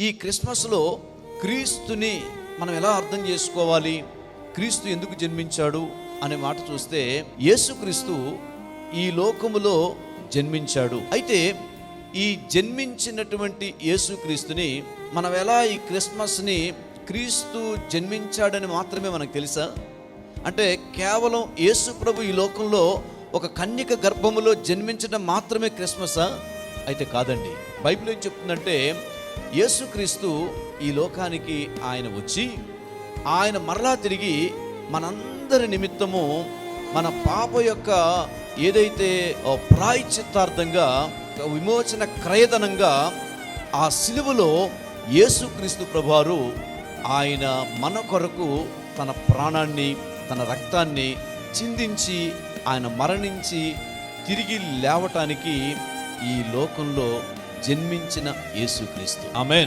ఈ క్రిస్మస్లో క్రీస్తుని మనం ఎలా అర్థం చేసుకోవాలి, క్రీస్తు ఎందుకు జన్మించాడు అనే మాట చూస్తే, యేసుక్రీస్తు ఈ లోకములో జన్మించాడు. అయితే ఈ జన్మించినటువంటి యేసుక్రీస్తుని మనం ఎలా ఈ క్రిస్మస్ని క్రీస్తు జన్మించాడని మాత్రమే మనకు తెలుసా? అంటే కేవలం యేసు ప్రభు ఈ లోకంలో ఒక కన్యక గర్భములో జన్మించడం మాత్రమే క్రిస్మసా? అయితే కాదండి. బైబిల్ ఏం చెప్తుందంటే, యేసుక్రీస్తు ఈ లోకానికి ఆయన వచ్చి ఆయన మరలా తిరిగి మనందరి నిమిత్తము మన పాప యొక్క ఏదైతే ప్రాయశ్చిత్తార్థంగా విమోచన క్రయధనంగా ఆ సిలువలో యేసుక్రీస్తు ప్రభువారు ఆయన మన కొరకు తన ప్రాణాన్ని, తన రక్తాన్ని చిందించి ఆయన మరణించి తిరిగి లేవటానికి ఈ లోకంలో జన్మించిన యేసుక్రీస్తు. ఆమేన్.